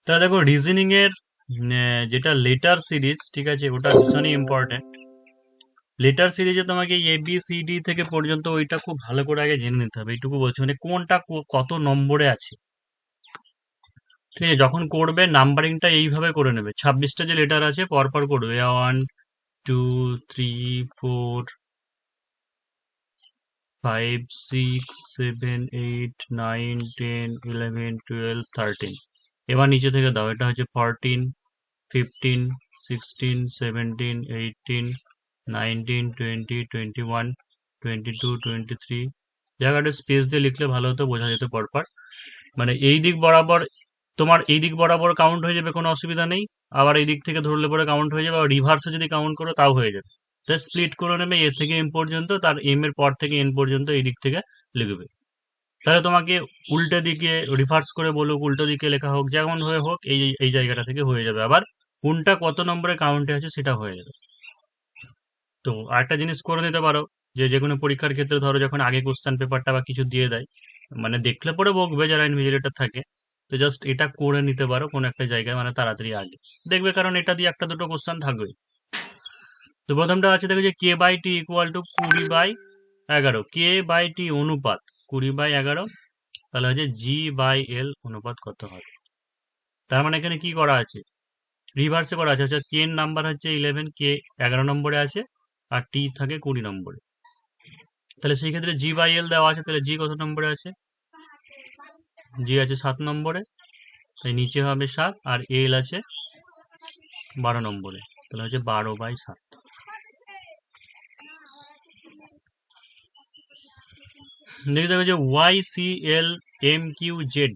তা দেখো রিজনিং এর যেটা লেটার সিরিজ, ঠিক আছে, ওটা ভীষণই ইম্পর্টেন্ট। লেটার সিরিজে তোমাকে এ বি সি ডি থেকে পর্যন্ত ওইটা খুব ভালো করে আগে জেনে নিতে হবে, এইটুকু বলছি, মানে কোনটা কত নম্বরে আছে। ঠিক আছে, যখন করবে নাম্বারিংটা এইভাবে করে নেবে, 26টা যে লেটার আছে পরপর করবে, 1 2 3 4 5 6 7 8 9 10 11 12 13। এবার নিচে থেকে দাও, এটা হচ্ছে 14, 15, 16, 17, 18, 19, 20, 21, 22, 23। জায়গাটা স্পেস দিয়ে লিখলে ভালো হতো, বোঝা যেত পরপর। মানে এই দিক বরাবর, তোমার এই দিক বরাবর কাউন্ট হয়ে যাবে, কোনো অসুবিধা নেই। আবার এই দিক থেকে ধরলে পরে কাউন্ট হয়ে যাবে, আবার রিভার্সে যদি কাউন্ট করো তাও হয়ে যাবে। তাই স্প্লিট করে নেবে, এ থেকে এম পর্যন্ত, তার এম এর পর থেকে এন পর্যন্ত এই দিক থেকে লিখবে। তাহলে তোমাকে উল্টো দিকে রিভার্স করে বলুক, উল্টো দিকে লেখা হোক, যেমন হয়ে হোক, এই এই জায়গাটা থেকে হয়ে যাবে। আবার কোনটা কত নম্বরে কাউন্টে আছে সেটা হয়ে যাবে। তো আরেকটা জিনিস করে নিতে পারো, যে যে কোনো পরীক্ষার ক্ষেত্রে ধরো যখন আগে কোশ্চেন পেপারটা বা কিছু দিয়ে দেয়, মানে দেখলে পরে বকবে যারা ইনভিজিলেটর থাকে, তো জাস্ট এটা করে নিতে পারো কোনো একটা জায়গায়, মানে তাড়াতাড়ি আগে দেখবে, কারণ এটা দিয়ে একটা দুটো কোশ্চেন থাকবে। তো প্রথমটা আছে, দেখো যে K by T equal to 20/11, K by T অনুপাত 20/11, তাহলে হচ্ছে জি বাই এল অনুপাত কত হবে। তার মানে এখানে কি করা আছে, রিভার্সে করা আছে, হচ্ছে কে এর নাম্বার হচ্ছে 11, কে 11 নম্বরে আছে, আর টি থাকে 20 নম্বরে। তাহলে সেই ক্ষেত্রে জি বাই এল দেওয়া আছে, তাহলে জি কত নম্বরে আছে, জি আছে 7 নম্বরে, তাই নিচে হবে 7, আর এল আছে 12 নম্বরে, তাহলে হচ্ছে 12/7। দেখে দেখো যে Y C L M Q Z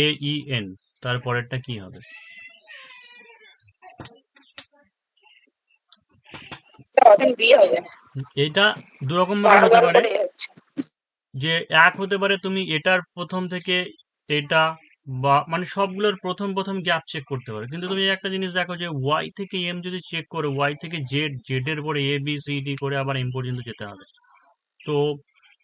A E N, তারপরেরটা কি হবে। এটা দু রকম ভাবে হতে পারে, যে এক হতে পারে তুমি এটার প্রথম থেকে এটা, বা মানে সবগুলোর প্রথম প্রথম গ্যাপ চেক করতে পারো। কিন্তু তুমি একটা জিনিস দেখো, যে ওয়াই থেকে এম যদি চেক করো, ওয়াই থেকে জেড, জেড এর পরে এ বি সি ডি করে আবার এম পর্যন্ত যেতে হবে। তো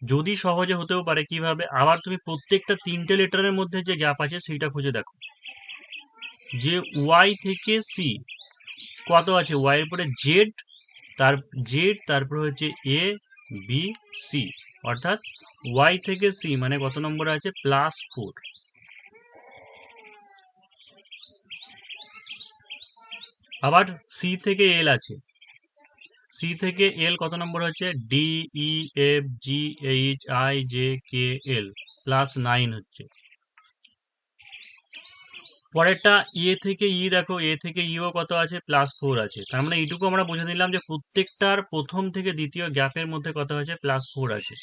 যদি সহজে হতেও পারে, কিভাবে, আবার তুমি প্রত্যেকটা 3টে লেটারের মধ্যে যে গ্যাপ আছে সেইটা খুঁজে দেখো, যে ওয়াই থেকে সি কত আছে, ওয়াই এর পরে জেড, তার জেড, তারপর হচ্ছে এ বি সি, অর্থাৎ ওয়াই থেকে সি মানে কত নম্বরে আছে, +4। আবার সি থেকে এল আছে, সি থেকে এল কত নম্বর হচ্ছে, D E F G H I J K L, +9 হচ্ছে। পরেরটা এ থেকে ই, দেখো এ থেকে ইও কত আছে, +4 আছে। তার মানে এইটুকু আমরা বুঝে নিলাম যে প্রত্যেকটার প্রথম থেকে দ্বিতীয় গ্যাপের মধ্যে কত আছে, +4 আছে।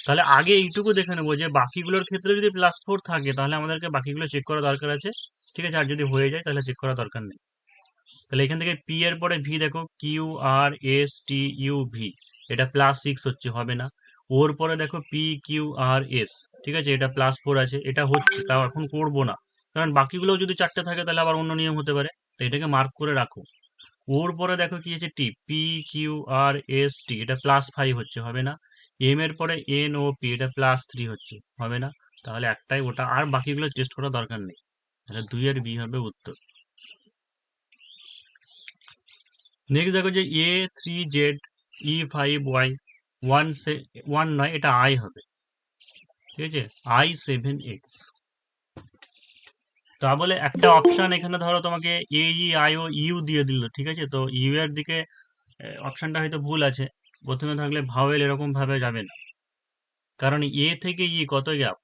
তাহলে আগে এইটুকু দেখে নেবো, যে বাকিগুলোর ক্ষেত্রে যদি +4 থাকে তাহলে আমাদেরকে বাকিগুলো চেক করা দরকার আছে, ঠিক আছে, আর যদি হয়ে যায় তাহলে চেক করা দরকার নেই। তাহলে এখান থেকে পি এর পরে ভি, দেখো Q R S T U V, এটা +6 হচ্ছে, হবে না। ওর পরে দেখো পি কিউ আর এস, ঠিক আছে, এটা +4 আছে, এটা হচ্ছে, তাও এখন করবো না, কারণ বাকিগুলো যদি 4টে থাকে তাহলে আবার অন্য নিয়ম হতে পারে, তো এটাকে মার্ক করে রাখো। ওর পরে দেখো কি আছে, T P Q R S টি, এটা +5 হচ্ছে, হবে না। এম এর পরে এন ও পি, এটা +3 হচ্ছে, হবে না। তাহলে একটাই ওটা, আর বাকিগুলো টেস্ট করার দরকার নেই। তাহলে 2 এর বি হবে উত্তর। নেক্সট দেখো যে A3Z E5Y 1 নয়, এটা আই হবে, ঠিক আছে, I7X। তা বলে একটা অপশন এখানে ধরো তোমাকে এ ই আই ও ইউ দিয়ে দিল, ঠিক আছে, তো ইউ এর দিকে অপশনটা হয়তো ভুল আছে, প্রথমে থাকলে ভাওয়েল এরকম ভাবে যাবে না, কারণ এ থেকে ই কত gap,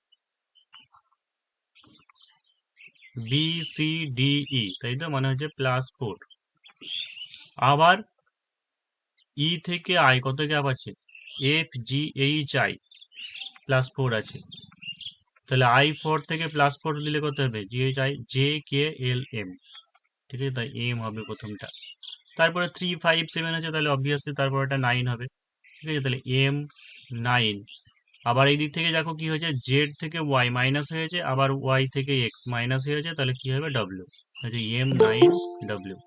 B C D E, তাই তো, মানে হচ্ছে +4। আবার ই থেকে আই কত গ্যাপ আছে, এফ জি এইচ আই, +4 আছে। তাহলে I4 থেকে +4 দিলে কত হবে, G H I J K L M, ঠিক আছে, তাই এম হবে প্রথমটা। তারপরে 3 5 7 আছে, তাহলে অবভিয়াসলি তারপর এটা 9 হবে, ঠিক আছে, তাহলে M9। আবার এই দিক থেকে দেখো কি হয়েছে, জেড থেকে ওয়াই মাইনাস হয়েছে, আবার ওয়াই থেকে এক্স মাইনাস হয়েছে, তাহলে কি হবে, ডব্লিউ, হচ্ছে M9W,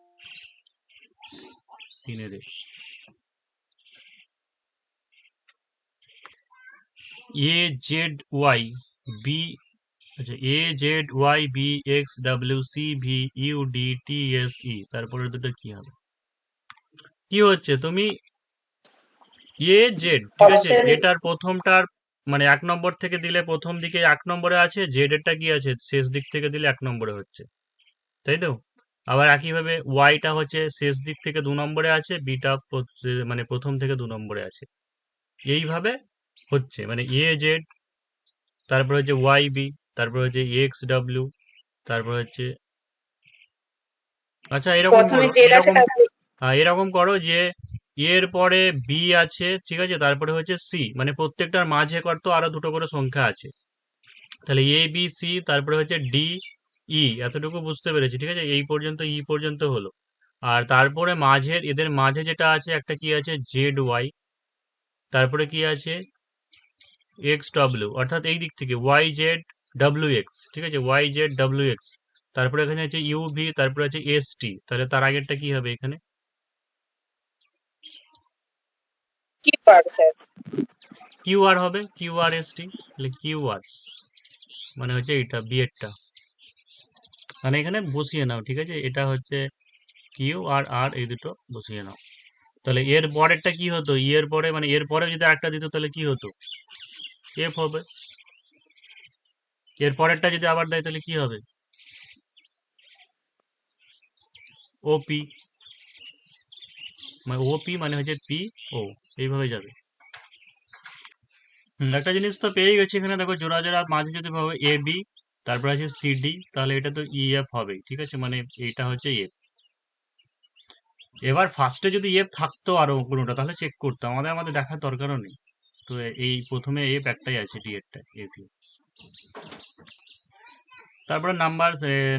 3 এ জেড ওয়াই বি আচ্ছা, A Z Y B X W C V U D T S E, তারপরে দুটো কি হবে? কি হচ্ছে তুমি এ জেড, ঠিক আছে, অপশন এটার প্রথমটার মানে 1 নম্বর থেকে দিলে প্রথম দিকে 1 নম্বরে আছে, জেড এরটা কি আছে শেষ দিক থেকে দিলে 1 নম্বরে হচ্ছে, তাই তো? আবার একইভাবে ওয়াইটা হচ্ছে শেষ দিক থেকে 2 নম্বরে আছে, বিটা মানে প্রথম থেকে 2 নম্বরে আছে। এইভাবে হচ্ছে মানে এ জেড, তারপরে হচ্ছে ওয়াই বি, তারপরে হচ্ছে এক্স ডাব্লিউ, তারপর হচ্ছে আচ্ছা এরকম প্রথমে করো, জেড আছে এরকম তারপরে এরকম করো যে এর পরে বি আছে, ঠিক আছে, তারপরে হচ্ছে সি, মানে প্রত্যেকটার মাঝে কত আরো দুটো করে সংখ্যা আছে, তাহলে এ বি সি, তারপরে হচ্ছে ডি ই, এতটুকু বুঝতে পেরেছি, ঠিক আছে, এই পর্যন্ত ই পর্যন্ত হলো। আর তারপরে মাঝের এদের মাঝে যেটা আছে একটা কি আছে জেড ওয়াই, তারপরে কি আছে এক্স ডব্লিউ, অর্থাৎ এই দিক থেকে ওয়াই জেড ডাব্লিউ এক্স, ঠিক আছে, ওয়াই জেড ডাব্লিউ এক্স, তারপরে এখানে আছে ইউ ভি, তারপরে আছে এস টি, তাহলে তার আগেরটা কি হবে এখানে? কি পার স্যার? কিউ আর হবে, কিউ আর এস টি, তাহলে কিউ আর মানে হচ্ছে এইটা বি এরটা, মানে এখানে বসিয়ে নাও, ঠিক আছে, এটা হচ্ছে কিউ আর আর, এই দুটো বসিয়ে নাও। তাহলে এর পরেরটা কি হতো, ই এর পরে মানে এর পরে যদি একটা দিত তাহলে কি হতো, এফ হবে। এর পরেরটা যদি আবার দেয় তাহলে কি হবে, ওপি, মানে ওপি মানে হচ্ছে পি ও, এইভাবে যাবে। একটা জিনিস তো পেয়ে গেছি এখানে, দেখো জোড়া জোড়া মাঝে যদি ভাবে এ বি, তারপর আছে সি ডি, তাহলে এটা তো ই এফ হবে, ঠিক আছে, মানে এইটা হচ্ছে এফ। এবার ফার্স্টে যদি এফ থাকতো আরো কোনোটা তাহলে চেক করতাম, আমাদের আমাদের দেখার দরকারও নেই। তো এই প্রথমে এফ একটাই আছে, ডি এরটা এফ। তারপরে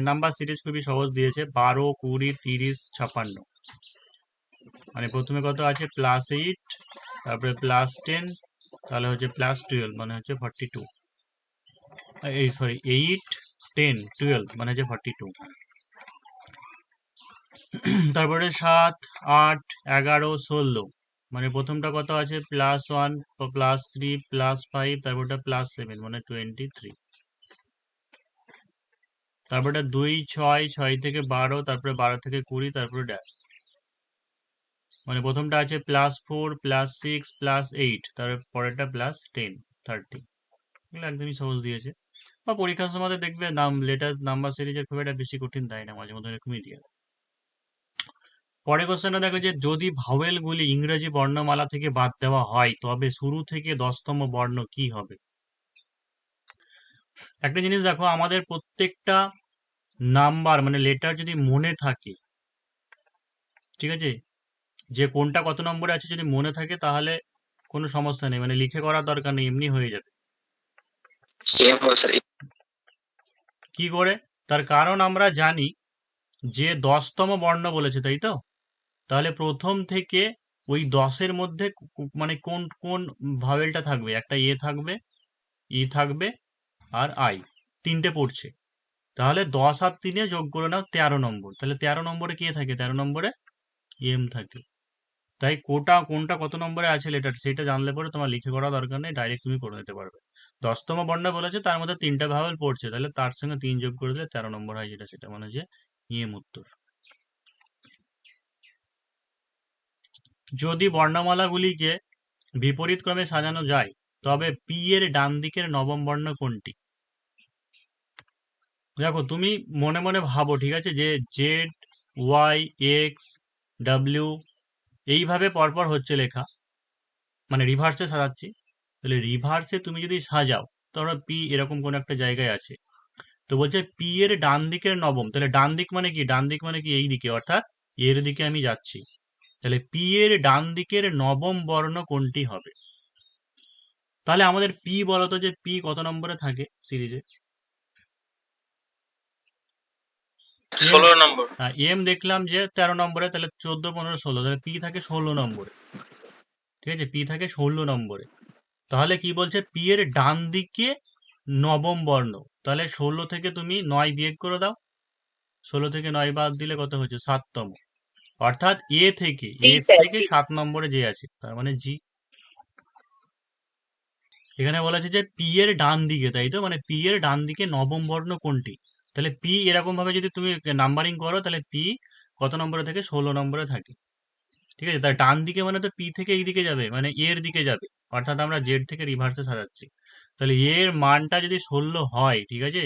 নাম্বার সিরিজ খুবই সহজ দিয়েছে, 12 20 30 56, মানে প্রথমে কত আছে +8, তারপরে +10, তাহলে হচ্ছে +12 মানে হচ্ছে 42, এই সরি 8 10 12 মানে হচ্ছে 42, তারপরে 7 8 11 16, মানে প্রথমটা কত আছে +1 +3 +5, তারপরটা +7 মানে 23, তারপরটা 2 6 6 থেকে 12, তারপরে 12 থেকে 20, তারপরে ড্যাশ, মানে প্রথমটা আছে +4 +6 +8, তারপরে পরেরটা +10 30, এগুলো একদমই সহজ দিয়েছে। বা পরীক্ষার সময় দেখবে লেটার নাম্বার সিরিজের খুব একটা বেশি কঠিন দেয় না, মাঝে মধ্যে এরকমই দিয়ে দেয়। পরের কোশ্চেনটা দেখো যে যদি ভাওয়েলগুলি ইংরেজি বর্ণমালা থেকে বাদ দেওয়া হয় তবে শুরু থেকে 10তম বর্ণ কি হবে? একটা জিনিস দেখো, আমাদের প্রত্যেকটা নাম্বার মানে লেটার যদি মনে থাকে, ঠিক আছে, যে কোনটা কত নম্বরে আছে যদি মনে থাকে তাহলে কোনো সমস্যা নেই, মানে লিখে করার দরকার নেই, এমনি হয়ে যাবে। কি করে? তার কারণ আমরা জানি যে 10তম বর্ণ বলেছে, তাই তো? তাহলে প্রথম থেকে ওই 10-এর মধ্যে মানে কোন কোন ভাওয়েলটা থাকবে, একটা এ থাকবে, ই থাকবে, আর আই, তিনটে পড়ছে। তাহলে 10 আর 3 যোগ করে নাও 13 নম্বর, তাহলে 13 নম্বরে কে থাকে, 13 নম্বরে এম থাকে। তাই কোনটা কত নম্বরে আছে লেটার সেটা জানলে পরে তোমার লিখে করা দরকার নেই, ডাইরেক্ট তুমি করে নিতে পারবে। 10তম বর্ণ বলেছে তার মধ্যে 3টা ভাওয়েল পড়ছে, তাহলে তার সঙ্গে 3 যোগ করে দিলে 13 নম্বর হয়, যেটা সেটা মানে যে এম উত্তর। যদি বর্ণমালাগুলিকে বিপরীত ক্রমে সাজানো যায় তবে পি এর ডান দিকের নবম বর্ণ কোনটি? দেখো তুমি মনে মনে ভাবো, ঠিক আছে, যে জেড ওয়াই এক্স ডাব্লিউ এইভাবে পরপর হচ্ছে লেখা, মানে রিভার্সে সাজাচ্ছি, তাহলে রিভার্সে তুমি যদি সাজাও, ধরো পি এরকম কোন একটা জায়গায় আছে, তো বলছে পি এর ডান দিকের নবম, তাহলে ডান দিক মানে কি, ডান দিক মানে কি এই দিকে, অর্থাৎ এর দিকে আমি যাচ্ছি, তাহলে পি এর ডান দিকের নবম বর্ণ কোনটি হবে? তাহলে আমাদের পি বলতো যে পি কত নম্বরে থাকে সিরিজে? 16 নম্বর। এম দেখলাম যে 13 নম্বরে, তাহলে 14 15 16, তাহলে পি থাকে 16 নম্বরে, ঠিক আছে, পি থাকে 16 নম্বরে। তাহলে কি বলছে, পি এর ডান দিকে নবম বর্ণ, তাহলে 16 থেকে তুমি 9 বিয়োগ করে দাও, 16 থেকে 9 বাদ দিলে কত হচ্ছে 7তম, অর্থাৎ এ থেকে জি স্যার, জি। 7 নম্বরে যে আছে তার মানে জি। এখানে বলেছে যে পি এর ডান দিকে, তাই তো, মানে পি এর ডান দিকে নবম বর্ণ কোনটি। তাহলে পি এরকম ভাবে যদি তুমি নাম্বারিং করো তাহলে পি কত নম্বরে থাকে, 16 নম্বরে থাকে। ঠিক আছে, তার ডান দিকে মানে তো পি থেকে এই দিকে যাবে, মানে এর দিকে যাবে, অর্থাৎ আমরা জেড থেকে রিভার্সে সাজাচ্ছি। তাহলে এর মানটা যদি 16 হয়, ঠিক আছে,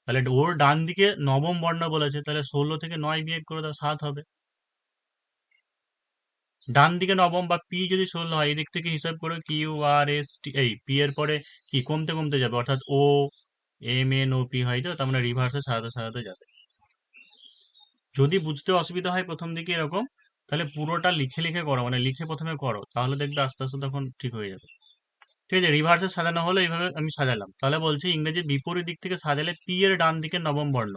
তাহলে ওর ডান দিকে নবম বর্ণ বলেছে, তাহলে 16 থেকে 9 বিয়োগ করে দাও, 7 হবে। ডান দিকে নবম বা পি যদি 16 হয়, এদিক থেকে হিসাব করে কিউ আর এস টি, এই পি এর পরে কি কমতে কমতে যাবে, অর্থাৎ ও এম এন ও পি হয়, তো তার মানে রিভার্সে সাজাতে সাজাতে যাবে। যদি বুঝতে অসুবিধা হয় প্রথম দিকে এরকম, তাহলে পুরোটা লিখে লিখে করো, মানে লিখে প্রথমে করো, তাহলে দেখবে আস্তে আস্তে তখন ঠিক হয়ে যাবে। ঠিক আছে, রিভার্সে সাজানো হলো, এইভাবে আমি সাজালাম। তাহলে বলছি ইংরেজির বিপরীত দিক থেকে সাজালে পি এর ডান দিকে নবম বর্ণ।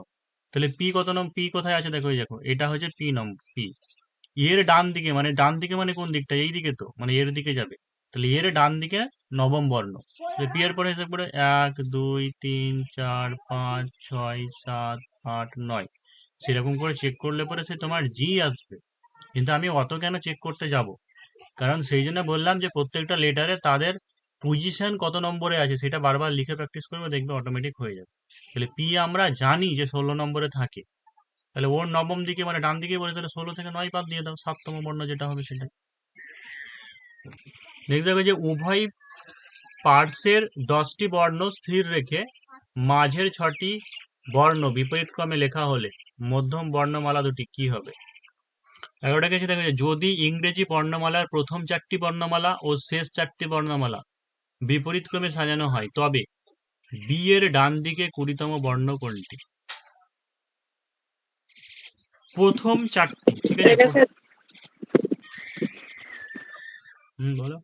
তাহলে পি কত পি কোথায় আছে, দেখো এই দেখো, এটা হচ্ছে পি নম্বর, পি এর ডান দিকে, মানে ডান দিকে মানে কোন দিকটা, এই দিকে তো, মানে এর দিকে যাবে। তাহলে এর ডান দিকে নবম বর্ণ। পি এর পরে হিসাব করে 1 2 3 4 5 6 7 8 9, সেরকম করে চেক করলে পরে সে তোমার জি আসবে। কিন্তু আমি অত কেন চেক করতে যাব, কারণ সেই জন্য বললাম যে প্রত্যেকটা লেটারে তাদের পজিশন কত নম্বরে আছে সেটা বারবার লিখে প্র্যাকটিস করবে, দেখবে অটোমেটিক হয়ে যাবে। তাহলে পি আমরা জানি যে 16 নম্বরে থাকে, তাহলে ওর নবম দিকে মানে ডান দিকে বলে, তাহলে 16 থেকে 9 বাদ দিয়ে দাও, 7তম বর্ণ যেটা হবে সেটা। নেক্সট দেখো যে উভয় পার্শ্বের 10টি বর্ণ স্থির রেখে মাঝের 6টি বর্ণ বিপরীত ক্রমে লেখা হলে মধ্যম বর্ণমালা দুটি কি হবে। 11টা কাছে দেখো যে যদি ইংরেজি বর্ণমালার প্রথম 4টি বর্ণমালা ও শেষ 4টি বর্ণমালা বিপরীত ক্রমে সাজানো হয়, তবে বি এর ডান দিকে 20তম বর্ণ কোনটি। প্রথম 4টি, ঠিক আছে, এটা স্যার বলো।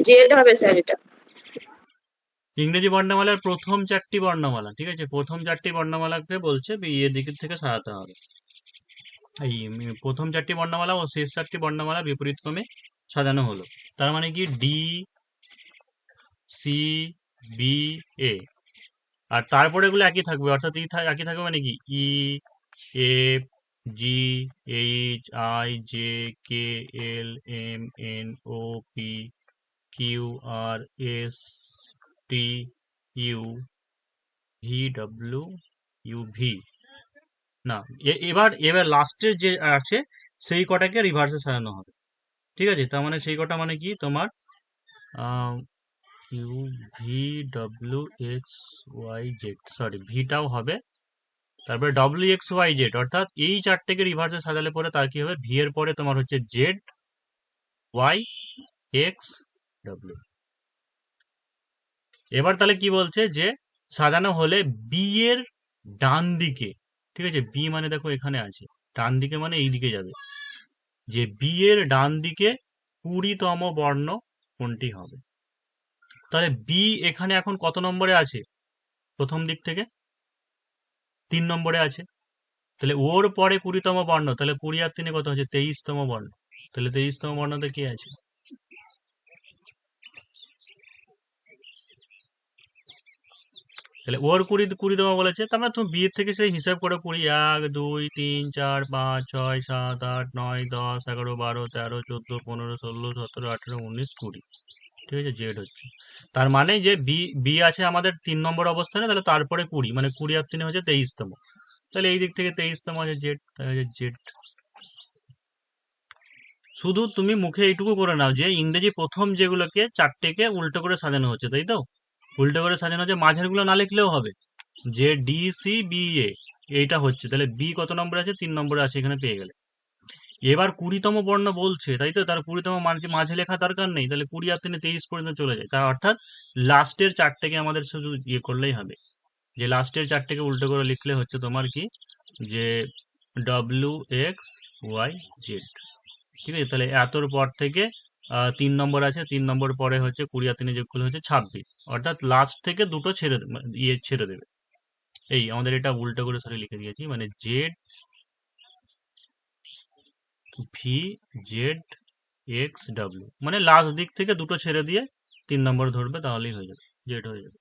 জেড হবে স্যার এটা। ইংরেজি বর্ণমালার প্রথম 4টি বর্ণমালা, ঠিক আছে, প্রথম 4টি বর্ণমালাকে বলছে এর দিক থেকে সাজাতে হবে। এই প্রথম 4টি বর্ণমালা ও শেষ 4টি বর্ণমালা বিপরীত ক্রমে সাজানো হলো, তার মানে কি ডি সি বি এ, আর তারপরে এগুলো একই থাকবে, অর্থাৎ একই থাকবে মানে কি E F G H I J K L M N O P Q R S T U V W U V. না, এবার এবার লাস্টের যে আছে সেই কটাকে রিভার্সে সাজানো হবে। ঠিক আছে, তার মানে সেই কটা মানে কি তোমার U V W X Y Z, sorry ভিটাও হবে, তারপরে ডব্লিউ এক্স ওয়াই জেড, অর্থাৎ এই চারটেকে রিভার্সে সাজালে পরে তার কি হবে, ভি এর পরে তোমার হচ্ছে জেড ওয়াই এক্স ডব্লিউ। এবার তাহলে কি বলছে যে সাজানো হলে বি এর ডান দিকে, ঠিক আছে, বি মানে দেখো এখানে আছে, ডান দিকে মানে এই দিকে যাবে, যে বি এর ডান দিকে 20তম বর্ণ কোনটি হবে। তাহলে বি এখানে এখন কত নম্বরে আছে, প্রথম দিক থেকে 3 নম্বরে আছে, তাহলে ওর পরে 20তম বর্ণ, তাহলে 20 আর 3 কত হচ্ছে 23তম বর্ণ, তাহলে 23তম বর্ণতে কি আছে, তাহলে ওর 20তম বলেছে, তার মানে তুমি বি এর থেকে সেই হিসাব করে 20 1 2 3 4 5 6 7 8 9 10 11 12 13 14 15 16 17 18 19 20, ঠিক আছে, জেড হচ্ছে। তার মানে যে বি বি আছে আমাদের 3 নম্বর অবস্থানে, তাহলে তারপরে 20, মানে 20 আর 3 হচ্ছে 23তম, তাহলে এই দিক থেকে 23তম আছে জেড, তাহলে জেড। শুধু তুমি মুখে এইটুকু করে নাও যে ইংরেজি প্রথম যেগুলোকে 4টেকে উল্টো করে সাজানো হচ্ছে, তাই তো, উল্টো করে সাজানো হচ্ছে, মাঝের গুলো না লিখলেও হবে, যে ডি সি বি এ এইটা হচ্ছে, তাহলে বি কত নম্বরে আছে, 3 নম্বরে আছে, এখানে পেয়ে গেলে। এবার 20তম বর্ণ বলছে, তাই তো, তার 20তম মাঝে লেখা দরকার নেই, তাহলে 20 আর 3 23 পর্যন্ত চলে যায়, তার অর্থাৎ লাস্টের 4টেকে আমাদের শুধু ইয়ে করলেই হবে, যে লাস্টের 4টেকে উল্টো করে লিখলে হচ্ছে তোমার কি, যে ডব্লিউ এক্স ওয়াই জেড, ঠিক আছে। তাহলে এতর পর থেকে 3 নম্বর আছে, 3 নম্বর পরে হচ্ছে 20 আর 3 যোগ করলে হচ্ছে 26, অর্থাৎ লাস্ট থেকে দুটো ছেড়ে ইয়ে ছেড়ে দেবে। এই আমাদের এটা উল্টো করে সরি লিখে দিয়েছি, মানে Z V Z x W, মানে লাস্ট দিক থেকে দুটো ছেড়ে দিয়ে 3 নম্বর ধরবে, তাহলেই হয়ে যাবে, জেড হয়ে যাবে।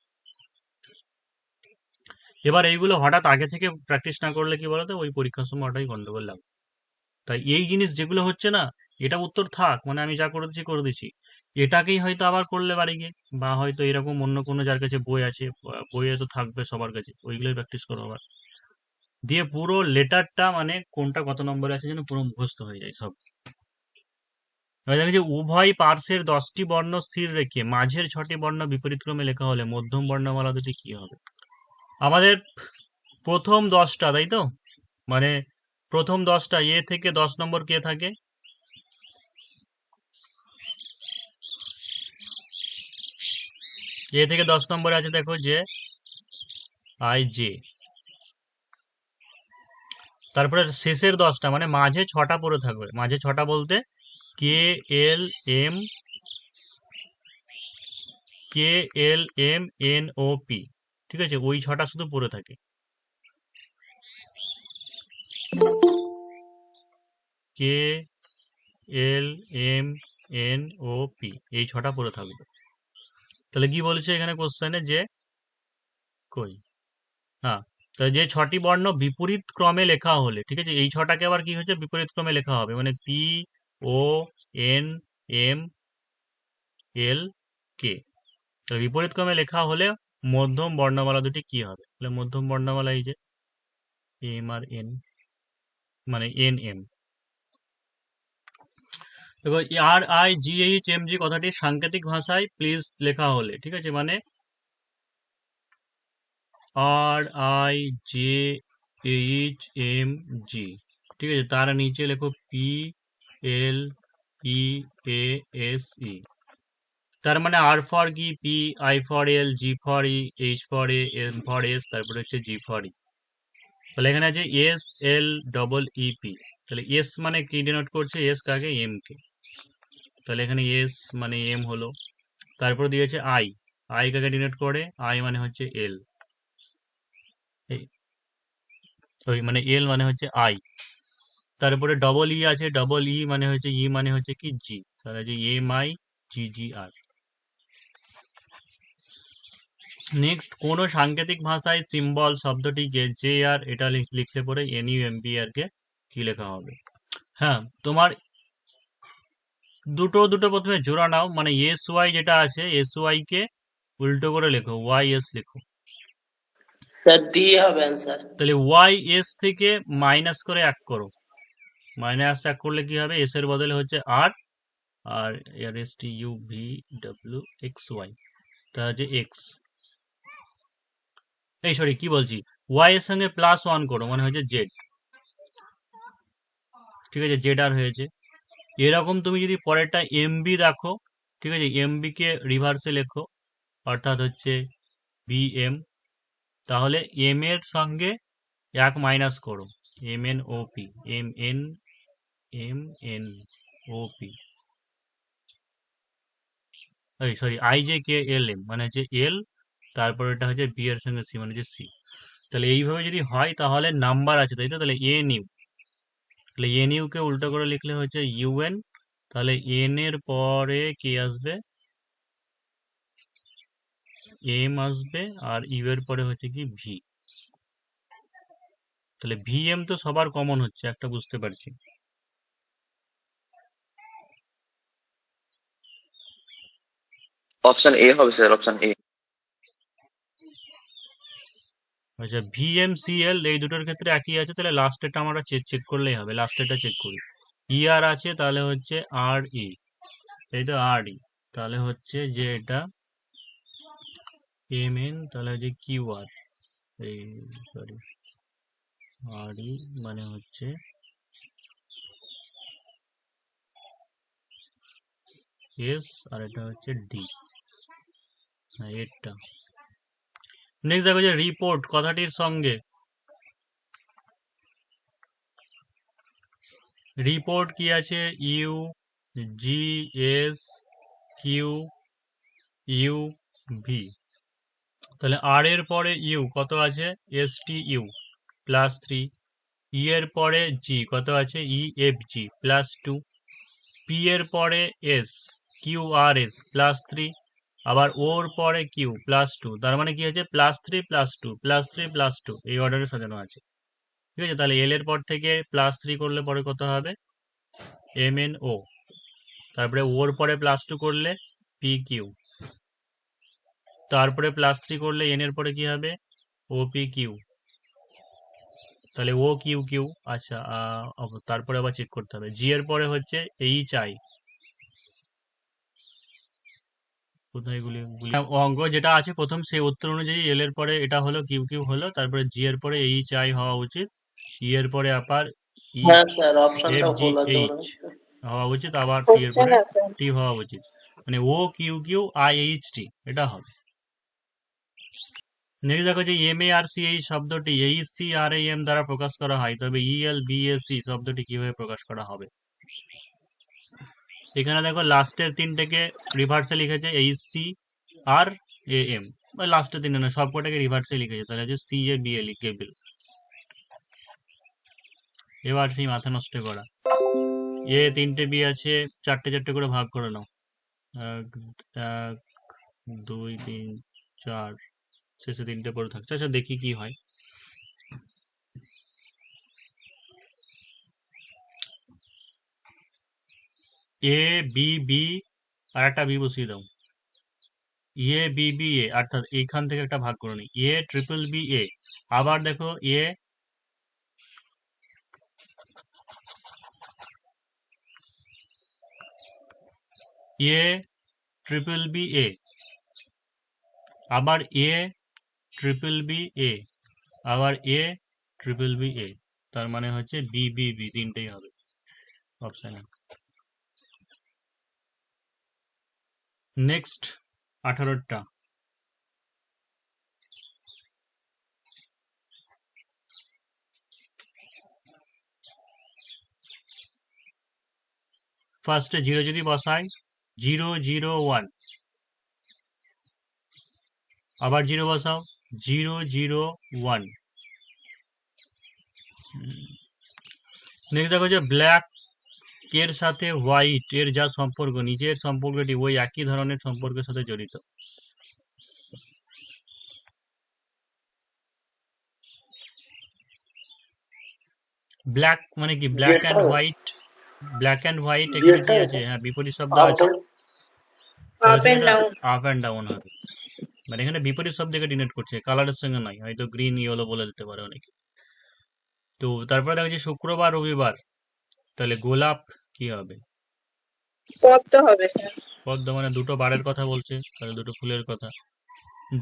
এবার এইগুলো হঠাৎ আগে থেকে প্র্যাকটিস না করলে কি বলতো, ওই পরীক্ষার সময় ওটাই গন্ডগোল লাগবে। তাই এই জিনিস যেগুলো হচ্ছে না, এটা উত্তর থাক, মানে আমি যা করে দিচ্ছি এটাকেই হয়তো আবার করলে বাড়ি গিয়ে, বা হয়তো এরকম অন্য কোনো যার কাছে বই আছে, বইয়ে তো থাকবে সবার কাছে, ওইগুলোই প্র্যাকটিস করো আবার, দিয়ে পুরো লেটারটা মানে কোনটা কত নম্বরে আছে যেন পুরো মুখস্থ হয়ে যায় সব। এবার দেখো যে উভয় পার্শ্বের 10টি বর্ণ স্থির রেখে মাঝের 6টি বর্ণ বিপরীত ক্রমে লেখা হলে মধ্যম বর্ণমালা দুটি কি হবে? আমাদের প্রথম 10টা, তাই তো, মানে প্রথম 10টা এ থেকে 10 নম্বর কে থাকে? এ থেকে 10 নম্বরে আছে দেখো যে আই জে। তারপরে শেষের 10টা মানে মাঝে 6টা পড়ে থাকবে, মাঝে 6টা বলতে K L M, K L M N O P, ঠিক আছে, ওই 6টা শুধু পড়ে থাকে। K L M N O P, এই 6টা পড়ে থাকবে। তাহলে কি বলছে এখানে কোশ্চেনে যে কই, হ্যাঁ, তাহলে যে 6টি বর্ণ বিপরীত ক্রমে লেখা হলে, ঠিক আছে, এই 6টাকে আবার কি হচ্ছে বিপরীত ক্রমে লেখা হবে, মানে P O N M L K, তাহলে বিপরীত ক্রমে লেখা হলে মধ্যম বর্ণমালা দুটি কি হবে? তাহলে মধ্যম বর্ণমালা এই যে এম আর এন, মানে এন এম। দেখো R I G H M G কথাটি সাংকেতিক ভাষায় প্লিজ লেখা হলে, ঠিক আছে, মানে R I J H M G, ঠিক আছে, তার নিচে লেখো P L E A S E, তার মানে আর ফর কি, P, I for L, G for E, H for A, M for S, তারপরে হচ্ছে জি ফর ই। তাহলে এখানে আছে S L double E P, তাহলে এস মানে কি ডিনোট করছে, এস কাকে, এম কে, তাহলে এখানে এস মানে এম হলো। তারপর দিয়েছে আই, আই কাকে ডিনোট করে, আই মানে হচ্ছে এল, ওই মানে এল মানে হচ্ছে আই। তারপরে ডবল ই আছে, ডবল ই মানে হচ্ছে, ই মানে হচ্ছে কি জি, তাহলে যে M I G G R. Next, কোন সাংকেতিক ভাষায় সিম্বল শব্দটিকে যে আর এটা লিখলে পরে এন ইউ এম বি আর কে কি লেখা হবে? হ্যাঁ, তোমার দুটো দুটো প্রথমে জোড়া নাও, মানে এস ওয়াই যেটা আছে, এস ওয়াই কে উল্টো করে লেখো, ওয়াই এস লেখো, স্যার ডি হবে অ্যান্সার। তাহলে ওয়াই এস থেকে মাইনাস করে 1 করো, মাইনাস 1 করলে কি হবে, এস এর বদলে হচ্ছে R, R R S T U V W X Y, তা হচ্ছে এক্স, এই সরি কি বলছি, ওয়াই এর সঙ্গে +1 করো মানে হচ্ছে জেড, ঠিক আছে, জেড আর হয়েছে। এরকম তুমি যদি পরেরটা এমবি দেখো, ঠিক আছে, এমবি কে রিভার্সে লেখো, অর্থাৎ হচ্ছে বিএম, তাহলে এম এর সঙ্গে 1 মাইনাস করো, M N O P, M N O P, এই sorry I J K L M মানে হচ্ছে এল, তারপর এটা হচ্ছে বি এর সঙ্গে সি মানে হচ্ছে সি। তাহলে এইভাবে যদি হয় তাহলে নাম্বার আছে, তাই তো, তাহলে এন ইউ, তাহলে এন ইউ কে উল্টো করে লিখলে হচ্ছে ইউএন, তাহলে এন এর পরে কি আসবে, এম আসবে, আর ইউ এর পরে হচ্ছে কি ভি, তাহলে ভি এম তো সবার কমন হচ্ছে একটা, বুঝতে পারছি। অপশন এ হবে স্যার, অপশন এ। আচ্ছা, ভি এম সি এল এই দুটোর ক্ষেত্রে একই আছে, তাহলে লাস্টেরটা আমরা চেক করলেই হবে, লাস্টেরটা চেক করি, ই আর আছে তাহলে হচ্ছে আর ই, এই তো আর ই, তাহলে হচ্ছে যে এটা এম এন, তাহলে হচ্ছে কিউ আর, এই সরি আর ই মানে হচ্ছে এস, আর এটা হচ্ছে ডি, এটা। নেক্সট দেখো যে রিপোর্ট কথাটির সঙ্গে রিপোর্ট কি আছে, U G S Q U V, তাহলে আর এর পরে ইউ কত আছে, এস টি ইউ +3, ই এর পরে জি কত আছে, ই এফ জি +2, পি এর পরে এস কিউ আর এস +3, আবার ওর পরে কিউ +2, তার মানে কি আছে +3 +2 +3 +2, এই অর্ডারে সাজানো আছে, ঠিক আছে। তাহলে এল এর পর থেকে +3 করলে পরে কত হবে, এম এন ও, তারপরে ওর পরে +2 করলে পি কিউ, তারপরে +3 করলে এন এর পরে কি হবে ও পি কিউ, তাহলে ও কিউ কিউ। আচ্ছা তারপরে আবার চেক করতে হবে জি এর পরে হচ্ছে এইচ আই, কোথায় অঙ্ক যেটা আছে প্রথম সেই উত্তর অনুযায়ী এল এর পরে এটা হলো কিউ কিউ হলো, তারপরে জি এর পরে এইচ আই হওয়া উচিত, ই এর পরে আবার ই হ্যাঁ স্যার, এফ অপশনটা জি ভুল আছে মনে এইচ হচ্ছে। হওয়া উচিত, আবার টি এর হচ্ছে পরে না স্যার। টি হওয়া উচিত, মানে O Q Q I H T এটা হবে। নেক্সট দেখো যে এম এ আর সি এই শব্দটি H C R A M দ্বারা প্রকাশ করা হয়, তবে ই এল বি এ সি শব্দটি কিভাবে প্রকাশ করা হবে? এখানে দেখো লাস্টের তিনটেকে রিভার্সে লিখেছে H C R A M, লাস্টের তিনটে না সবকটাকে রিভার্সে লিখেছে, তাহলে হচ্ছে C A B L cable. এবার সেই মাথা নষ্ট করা, এ তিনটে বি আছে, চারটে চারটে করে ভাগ করে নাও, এক এক দুই তিন চার, শেষে তিনটে পড়ে থাকছে। আচ্ছা দেখি কি হয়। এ বি বি আর একটা বি বসিয়ে দাও, এ বি বি এ, অর্থাৎ এইখান থেকে একটা ভাগ করে নি, এ ট্রিপল বি এ, আবার দেখো এ এ ট্রিপল বি এ, আবার এ ট্রিপল বি এ, আবার এ ট্রিপল বি এ, তার মানে হচ্ছে বি বি বি তিনটেই হবে অপশানে। নেক্সট 18টা, ফার্স্টে 0 যদি বসাই 0 0 1, আবার 0 বসাও 0 0 1। নেক্সট দেখো যে ব্ল্যাক এর সাথে হোয়াইট এর যা সম্পর্ক, নিচের সম্পর্কটি ওই একই ধরনের সম্পর্কের সাথে জড়িত। ব্ল্যাক মানে কি black and white, black and white এখানে কি আছে, হ্যাঁ বিপরীত শব্দ আছে, up and down. Up and down হবে, মানে এখানে বিপরীত শব্দকে ডিনোট করছে, কালারের সঙ্গে নয়, হয়তো গ্রিন ইয়েলো বলে দিতে পারে অনেকে। তো তারপরে দেখো যে শুক্রবার রবিবার, তাহলে গোলাপ কি হবে? পদ্ম হবে স্যার। পদ্ম মানে দুটো বারের কথা বলছে, তাহলে দুটো ফুলের কথা।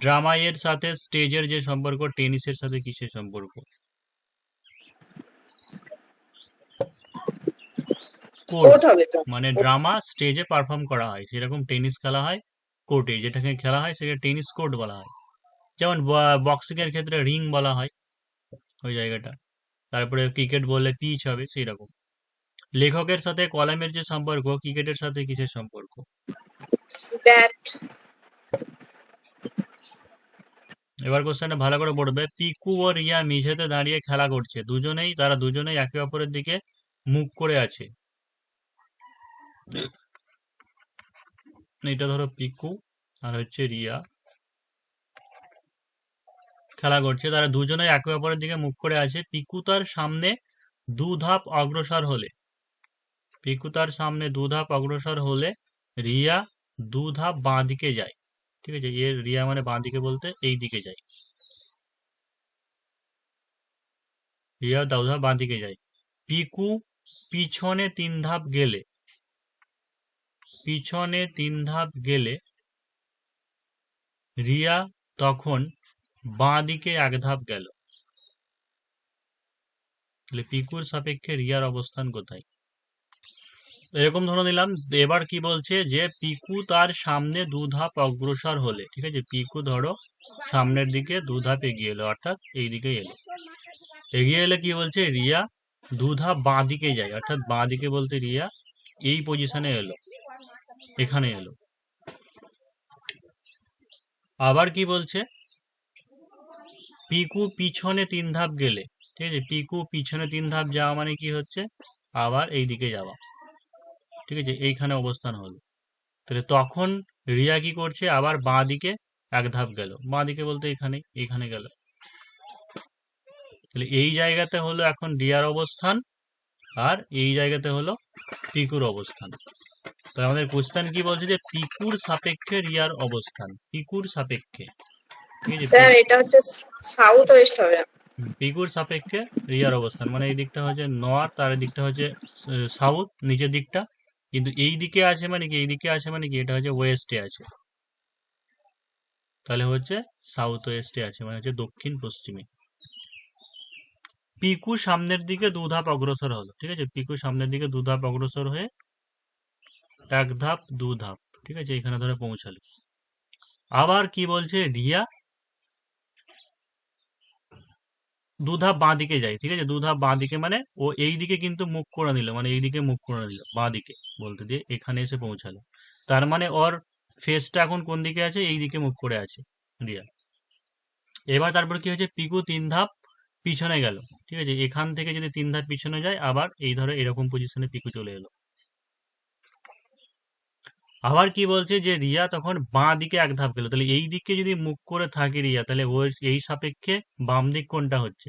ড্রামাইয়ের সাথে স্টেজের যে সম্পর্ক, টেনিসের সাথে কিসের সম্পর্ক? কোর্ট, কোট হবে তো। মানে ড্রামা স্টেজে পারফর্ম করা হয়, সেরকম টেনিস খেলা হয় কোর্টে, যেটাকে খেলা হয় সেটা টেনিস কোর্ট বলা হয়। যেমন বক্সিং এর ক্ষেত্রে রিং বলা হয় ওই জায়গাটা, তারপরে ক্রিকেট বললে পিচ হবে সেই রকম। লেখকের সাথে কলমের যে সম্পর্ক, ক্রিকেটের সাথে কিসের সম্পর্ক? ব্যাট। এবার কোশ্চেনটা ভালো করে পড়বে। পিকু ও রিয়া মেঝেতে দাঁড়িয়ে খেলা করছে, তারা দুজনেই একে অপরের দিকে মুখ করে আছে। এটা ধরো পিকু আর হচ্ছে রিয়া খেলা করছে, তারা দুজনেই একে অপরের দিকে মুখ করে আছে। পিকু তার সামনে 2 ধাপ অগ্রসর হলে, পিকু তার সামনে 2 ধাপ অগ্রসর হলে রিয়া 2 ধাপ বাঁ দিকে যায়। ঠিক আছে, এর রিয়া মানে বাঁ দিকে বলতে এই দিকে যায়, রিয়া 2 ধাপ বাঁ দিকে যায়। পিকু পিছনে 3 ধাপ গেলে, পিছনে 3 ধাপ গেলে রিয়া তখন বাঁ দিকে 1 ধাপ গেল, তাহলে পিকুর সাপেক্ষে রিয়ার অবস্থান কোথায়? এরকম ধরে নিলাম। এবার কি বলছে যে পিকু তার সামনে 2 ধাপ অগ্রসর হলে, ঠিক আছে, পিকু ধরো সামনের দিকে 2 ধাপ এগিয়ে এলো, অর্থাৎ এই দিকে এলো, এগিয়ে এলে কি বলছে রিয়া 2 ধাপ বাঁ দিকে যায়, অর্থাৎ বাঁ দিকে বলতে রিয়া এই পজিশনে এলো, এখানে এলো। আবার কি বলছে পিকু পিছনে 3 ধাপ গেলে, ঠিক আছে, পিকু পিছনে 3 ধাপ যাওয়া মানে কি হচ্ছে আবার এই দিকে যাওয়া, ঠিক আছে, এইখানে অবস্থান হলো। তাহলে তখন রিয়া কি করছে আবার বাঁ দিকে 1 ধাপ গেল, বাঁ দিকে বলতে এখানে, এখানে গেল। তাহলে এই জায়গাতে হলো এখন রিয়ার অবস্থান, আর এই জায়গাতে হলো পিকুর অবস্থান। তো আমাদের কোশ্চেন কি বলছে যে পিকুর সাপেক্ষে রিয়ার অবস্থান, পিকুর সাপেক্ষে, ঠিক আছে। স্যার এটা হচ্ছে সাউথ ওয়েস্ট হবে। পিকুর সাপেক্ষে রিয়ার অবস্থান মানে এই দিকটা হচ্ছে নর্থ আর এই দিকটা হচ্ছে সাউথ, নিচের দিকটা। কিন্তু এই দিকে আছে মানে কি, এই দিকে আছে মানে কি, এটা হচ্ছে ওয়েস্টে আছে, তাহলে হচ্ছে সাউথ ওয়েস্টে আছে মানে হচ্ছে দক্ষিণ পশ্চিমে। পিকু সামনের দিকে 2 ধাপ অগ্রসর হলো, ঠিক আছে। পিকু সামনের দিকে 2 ধাপ অগ্রসর হয়ে 1 ধাপ 2 ধাপ, ঠিক আছে, এখানে ধরে পৌঁছালো। আবার কি বলছে, রিয়া 2 ধাপ বাঁ দিকে যায়, ঠিক আছে। 2 ধাপ বাঁ দিকে মানে ও এই দিকে কিন্তু মুখ করে নিল, মানে এই দিকে মুখ করে নিল বাঁ দিকে, বলতে দিয়ে এখানে এসে পৌঁছালো। তার মানে ওর ফেসটা এখন কোন দিকে আছে, এই দিকে মুখ করে আছে রিয়া। এবার তারপর কি হয়েছে, পিকু 3 ধাপ পিছনে গেল, ঠিক আছে। এখান থেকে যদি 3 ধাপ পিছনে যায়, আবার এই ধরো এরকম পজিশনে পিকু চলে এলো। আবার কি বলছে যে রিয়া তখন বাঁ দিকে 1 ধাপ গেল, তাহলে এই দিকে যদি মুখ করে থাকে রিয়া, তাহলে ওর এই সাপেক্ষে বাম দিক কোনটা হচ্ছে,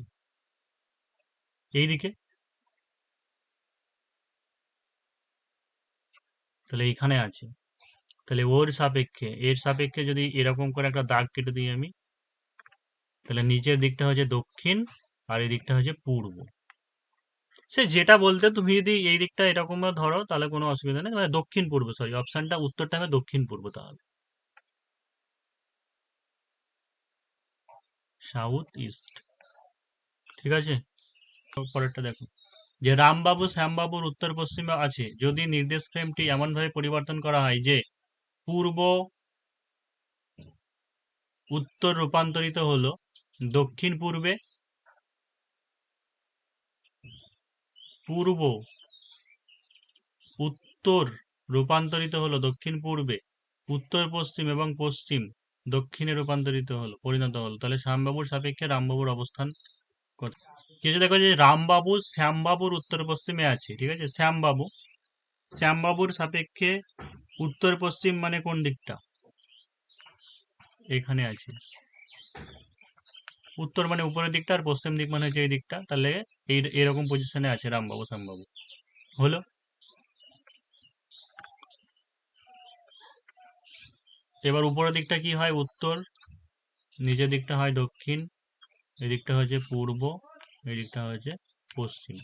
এই দিকে, তাহলে এইখানে আছে। তাহলে ওর সাপেক্ষে, এর সাপেক্ষে যদি এরকম করে একটা দাগ কেটে দিই আমি, তাহলে নিচের দিকটা হচ্ছে দক্ষিণ আর এই দিকটা হচ্ছে পূর্ব। সে যেটা বলতে, তুমি যদি এই দিকটা এরকম ধরো তাহলে কোনো অসুবিধা নেই, মানে দক্ষিণ পূর্ব, সরি অপশনটা উত্তরটা হবে দক্ষিণ পূর্ব, তাহলে সাউথ ইস্ট, ঠিক আছে। পরেরটা দেখো, যে রামবাবু শ্যামবাবুর উত্তর পশ্চিমে আছে যদি নির্দেশ ফ্রেমটি এমনভাবে পরিবর্তন করা হয় যে পূর্ব উত্তর রূপান্তরিত হলো দক্ষিণ পূর্বে, পূর্ব উত্তর রূপান্তরিত হলো দক্ষিণ পূর্বে, উত্তর পশ্চিম এবং পশ্চিম দক্ষিণে রূপান্তরিত হলো, পরিণত হলো, তাহলে শ্যামবাবুর সাপেক্ষে রামবাবুর অবস্থান কোথায়? কিছু দেখো যে রামবাবু শ্যামবাবুর উত্তর পশ্চিমে আছে, ঠিক আছে। শ্যামবাবুর সাপেক্ষে উত্তর পশ্চিম মানে কোন দিকটা, এখানে আছে। উত্তর মানে উপরের দিকটা আর পশ্চিম দিক মানে হচ্ছে এই দিকটা, তাহলে এরকম পজিশনে আছে রামবাবু শ্যামবাবু, হলো। এবার উপরের দিকটা কি হয়, উত্তর, নিচের দিকটা হয় দক্ষিণ, এই দিকটা হচ্ছে পূর্ব, এই দিকটা হচ্ছে পশ্চিম।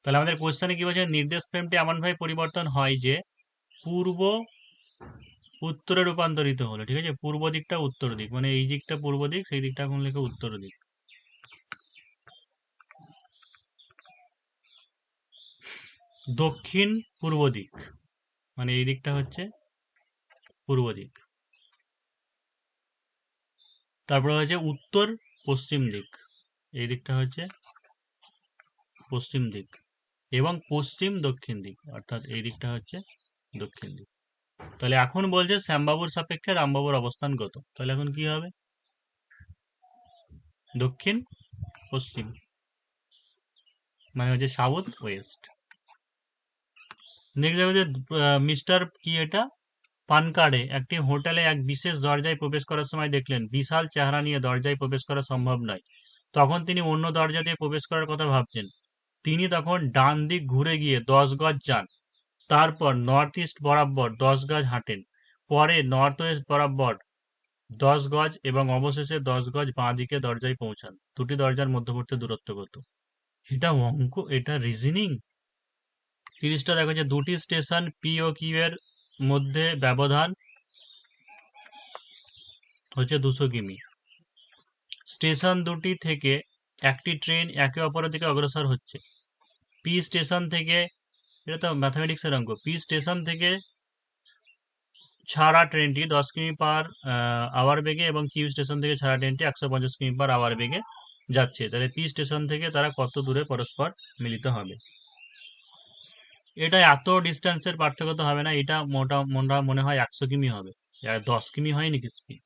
তাহলে আমাদের কোশ্চেনে কি বলছে, নির্দেশ ফ্রেমটি এমনভাবে পরিবর্তন হয় যে পূর্ব উত্তরে রূপান্তরিত হলো, ঠিক আছে। পূর্ব দিকটা উত্তর দিক মানে এই দিকটা পূর্ব দিক, সেই দিকটা এখন লেখা উত্তর দিক। দক্ষিণ পূর্ব দিক মানে এই দিকটা হচ্ছে পূর্ব দিক। তারপরে হচ্ছে উত্তর পশ্চিম দিক, এই দিকটা হচ্ছে পশ্চিম দিক, এবং পশ্চিম দক্ষিণ দিক, অর্থাৎ এই দিকটা হচ্ছে দক্ষিণ দিক। তাহলে এখন বলছে শ্যামবাবুর সাপেক্ষে রামবাবুর অবস্থান কত, তাহলে এখন কি হবে, দক্ষিণ পশ্চিম মানে হচ্ছে সাউথ ওয়েস্ট। নেক্সট দেখো যে মিস্টার কি এটা, পান কার্ডে একটি হোটেলে এক বিশেষ দরজায় প্রবেশ করার সময় দেখলেন বিশাল চেহারা নিয়ে দরজায় প্রবেশ করা সম্ভব নয়। তখন তিনি অন্য দরজা দিয়ে প্রবেশ করার কথা ভাবছেন। তিনি তখন ডান দিক ঘুরে গিয়ে 10 গজ যান, তারপর নর্থ ইস্ট বরাবর 10 গজ হাঁটেন, পরে নর্থ ওয়েস্ট বরাবর 10 গজ এবং অবশেষে 10 গজ বাঁ দিকে দরজায় পৌঁছান। দুটি দরজার মধ্যবর্তী দূরত্ব কত? এটা অঙ্ক, এটা রিজনিং। 30টা দেখো যে দুটি স্টেশন পি ও কিউ এর মধ্যে ব্যবধান হচ্ছে 200 কিমি। স্টেশন দুটি থেকে একটি ট্রেন একে অপরের দিকে অগ্রসর হচ্ছে। পি স্টেশন থেকে, এটা তো ম্যাথামেটিক্সের অঙ্ক, পি স্টেশন থেকে ছাড়া ট্রেনটি 10 কিমি পার আওয়ার বেগে এবং কিউ স্টেশন থেকে ছাড়া ট্রেনটি 150 কিমি পার আওয়ার বেগে যাচ্ছে। তাহলে পি স্টেশন থেকে তারা কত দূরে পরস্পর মিলিত হবে? এটা এত ডিস্টেন্সের পার্থক্য তো হবে না, এটা মনে হয় 100 কিমি হবে, 10 কিমি হয় নাকি স্পিড।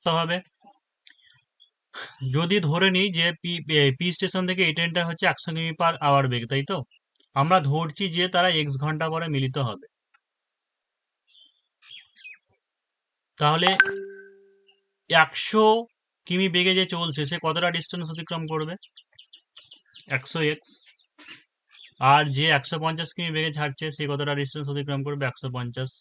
হবে যদি ধরে নিই যে পি স্টেশন থেকে এই ট্রেনটা হচ্ছে 100 কিমি পার আওয়ার বেগ, তাই তো আমরা ধরছি যে তারা x ঘন্টা পরে মিলিত হবে। তাহলে 100 কিমি বেগে যে চলছে সে কতটা ডিস্টেন্স অতিক্রম করবে? 100x, আর যে 150 কিমি বেগে ছাড়ছে সে কতটা ডিস্টেন্স অতিক্রম করবে? 150।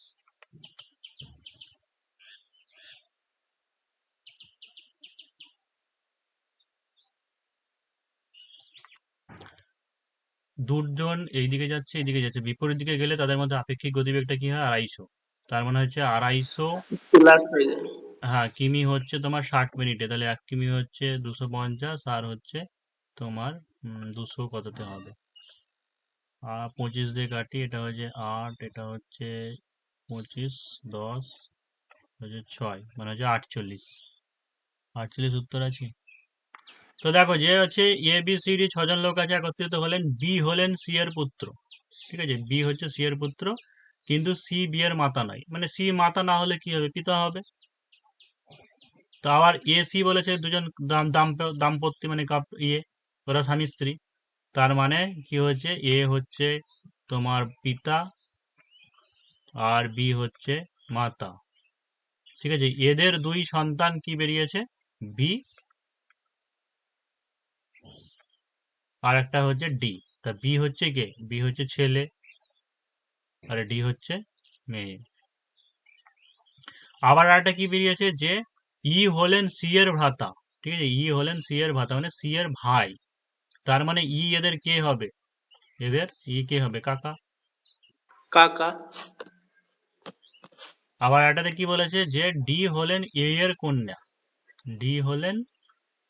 দুজন এইদিকে যাচ্ছে এইদিকে যাচ্ছে, বিপরীত দিকে গেলে তাদের মধ্যে আপেক্ষিক গতিবেগটা কি হয়? 250। তার মানে হচ্ছে 250 প্লাস হয়ে যায়। হ্যাঁ কিমি হচ্ছে তোমার 60 মিনিটে, তাহলে 1 কিমি হচ্ছে 250 আর হচ্ছে তোমার 200 কততে হবে? 25 দিয়ে কাটি, এটা হচ্ছে 8, এটা হচ্ছে 25, 10 হচ্ছে 6, মানে হচ্ছে 48। 48 উত্তর আছে। তো দেখো যে হচ্ছে এ বি সি ডি 6জন লোক আছে একত্রিত হলেন, বি হলেন সি এর পুত্র, ঠিক আছে, বি হচ্ছে সি এর পুত্র, কিন্তু সি বি এর মাতা নয়, মানে সি মাতা না হলে কি হবে? পিতা হবে। তো আবার এ সি বলেছে দুজন দাম্পত্য, মানে ওরা স্বামী স্ত্রী, তার মানে কি হচ্ছে? এ হচ্ছে তোমার পিতা আর বি হচ্ছে মাতা, ঠিক আছে। এদের 2 সন্তান কি বেরিয়েছে? বি, আর একটা হচ্ছে ডি। তা বি হচ্ছে কে? বি হচ্ছে ছেলে আর ডি হচ্ছে মেয়ে। আবার একটা কি বেরিয়েছে যে ই হলেন সি এর ভ্রাতা, ঠিক আছে, ই হলেন সি এর ভ্রাতা মানে সি এর ভাই, তার মানে ই এদের কে হবে? এদের ই কে হবে? কাকা। কাকা। আবার একটাতে কি বলেছে যে ডি হলেন এ এর কন্যা, ডি হলেন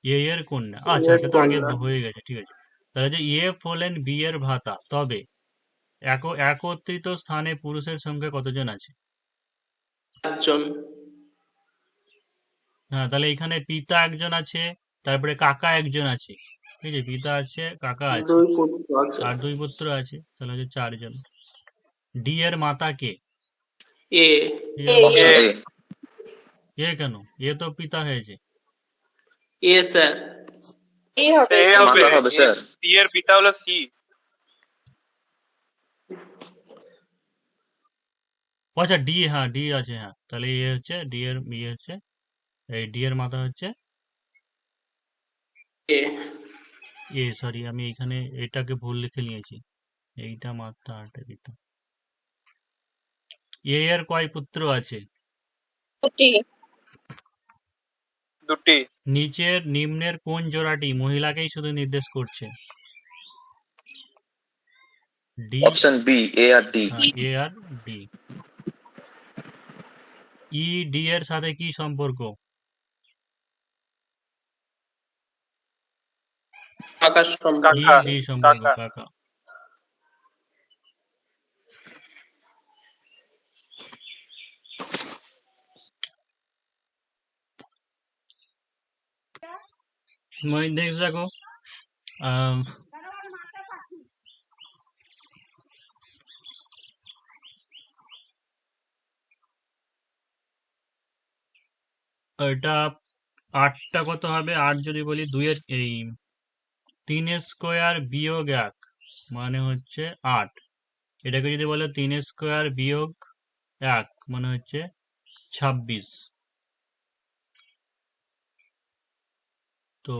এ এর কন্যা, আচ্ছা এর এটা তো আগে কন্যা। হয়ে গেছে, ঠিক আছে। তাহলে যে এফ হলেন বি এর ভ্রাতা, তবে একত্রিত স্থানে পুরুষের সংখ্যা কতজন আছে? 4 জন। হ্যাঁ, তাহলে এখানে পিতা একজন আছে, তারপরে কাকা একজন আছে, ঠিক আছে, পিতা আছে, কাকা আছে, 2 পুত্র আছে। আর 2 পুত্র আছে, তাহলে হচ্ছে 4 জন। ডি এর মাতা কে? এ। ডি এর মাতা এ এ কেন? এ তো পিতা হয়েছে। এ স্যার। এই হবে এ স্যার। হবে স্যার। সি এর পিতা হলো সি। আচ্ছা ডি, হ্যাঁ ডি আছে, হ্যাঁ তাহলে এ হচ্ছে ডি এর, ইয়ে হচ্ছে এই ডি এর মাতা হচ্ছে এ। এ, সরি আমি এখানে এটাকে ভুল লিখে নিয়েছি, এইটা মাতা আরটা পিতা। এ এর কয় পুত্র আছে? দুটি। দুটি। নিম্নের কোন জোড়াটি মহিলাকেই শুধু নির্দেশ করছে? D, option B, A R D. হ্যাঁ এ আর ডি। ই ডি এর সাথে কি সম্পর্ক? আকাশ সম্পর্ক। জি কাকা। ডি সম্পর্ক, কাকা। কাকা। নেক্সট দেখো, আহ, এটা 8টা কত হবে? 8 যদি বলি 2 এর এই 3 স্কোয়ার বিয়োগ 1 মানে হচ্ছে 8, এটাকে যদি বলে 3 স্কোয়ার বিয়োগ 1 মানে হচ্ছে 26। তো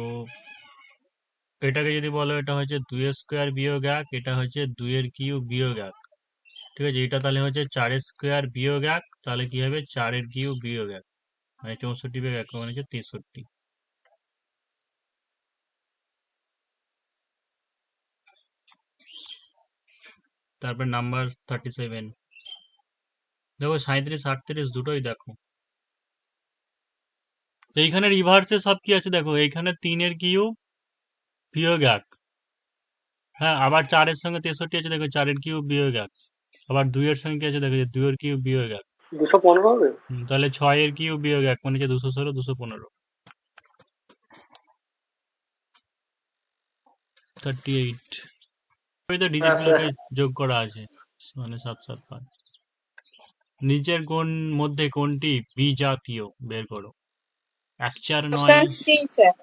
এটাকে যদি বলো এটা হচ্ছে 2 স্কোয়ার বিয়োগ 1, এটা হচ্ছে 2 এর কিউব বিয়োগ 1, ঠিক আছে, এটা তাহলে হচ্ছে 4 স্কোয়ার বিয়োগ 1, তাহলে কি হবে? 4 এর কিউব বিয়োগ 1, মানে 64 বিয়োগ 1 মানে হচ্ছে 63। তারপর নাম্বার 37, দেখো 37 38 দুটোই দেখো। তো এইখানে রিভার্সে সব কি আছে দেখো, এইখানে 3 এর কিউব বিয়োগ 1, হ্যাঁ, আবার 4 এর সঙ্গে 63 আছে দেখো, 4 এর কিউব বিয়োগ 1, আবার 2 এর সঙ্গে কি আছে দেখো, 2 এর কিউব বিয়োগ 1, 215 হবে। তাহলে 6 এর কিউব বিয়োগ 1 মানে হচ্ছে 216, 215, 38। ওই তো ডিজিট হ্যাঁ স্যার। গুলোকে যোগ করা আছে, মানে 775। নিচের কোন মধ্যে কোনটি বিজাতীয় বের করো? 1 4 9। Option C sir.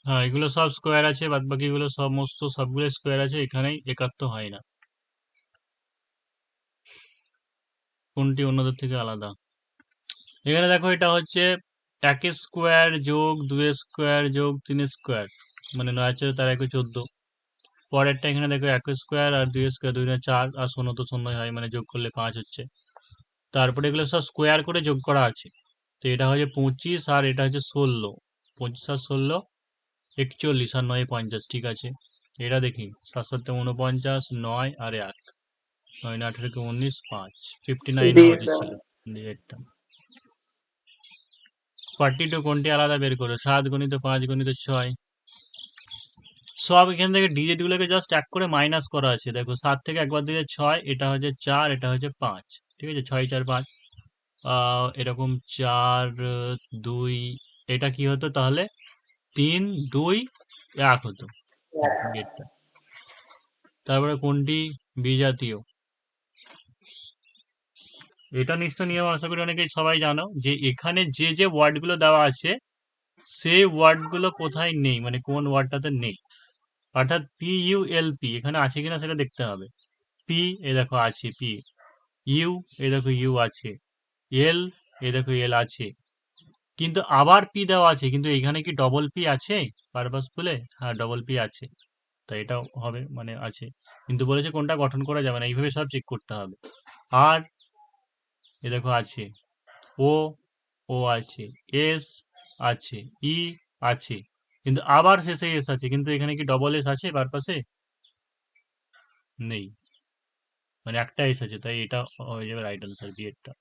হ্যাঁ এগুলো সব স্কোয়ার আছে, বাদ বাকিগুলো সমস্ত সবগুলো স্কোয়ার আছে, এখানেই একাত্ম হয় না, কোনটি অন্যদের থেকে আলাদা। এখানে দেখো এটা হচ্ছে 1 স্কোয়ার যোগ 2 স্কোয়ার যোগ 3 স্কোয়ার মানে 9 4 তার 1 14। পরেরটা এখানে দেখো 1 স্কোয়ার আর 2 স্কোয়ার 2 4 আর 0 তো 0 হয় মানে যোগ করলে 5 হচ্ছে। তারপরে এগুলো সব স্কোয়ার করে যোগ করা আছে। তো এটা হচ্ছে 25 আর এটা হচ্ছে 16। 25 আর 16 41 আর 9 50। ঠিক আছে, এটা দেখি 7 7 49 9 আর 1 9 18 19 5 59 ডি হওয়া স্যার। ছিল ডিজিটটা। 42 কোনটি আলাদা বের করো। 7 গুণিত 5 গুণিত 6 সব এখান থেকে ডিজিট গুলোকে জাস্ট এক করে মাইনাস করা আছে। দেখো 7 থেকে একবার দিলে 6, এটা হচ্ছে 4, এটা হচ্ছে 5। ঠিক আছে, 6 4 5 এরকম 4 2 এটা কি হতো তাহলে 3 2 1 হতো গেটটা। তারপরে কোনটি বিজাতীয়, এটা নিশ্চয় নিয়ম আশা করি অনেকেই সবাই জানো যে এখানে যে যে ওয়ার্ডগুলো দেওয়া আছে সেই ওয়ার্ডগুলো কোথায় নেই, মানে কোন ওয়ার্ডটাতে নেই। অর্থাৎ PULP এখানে আছে কিনা সেটা দেখতে হবে। পি এ দেখো আছে, পি। ইউ এ দেখো ইউ আছে, এল এ দেখো এল আছে, কিন্তু আবার পি দেওয়া আছে, কিন্তু এখানে কি ডবল পি আছে পারপাসফুলে? হ্যাঁ ডবল পি আছে, তাই এটাও হবে মানে আছে, কিন্তু বলেছে কোনটা গঠন করা যাবে না, এইভাবে সব চেক করতে হবে। আর এ দেখো আছে, ও ও আছে, এস আছে, ই আছে, কিন্তু আবার শেষে এস আছে, কিন্তু এখানে কি ডবল এস আছে পারপাসে? নেই, মানে একটা এস আছে, তাই এটা হয়ে যাবে রাইট আনসার বি এরটা।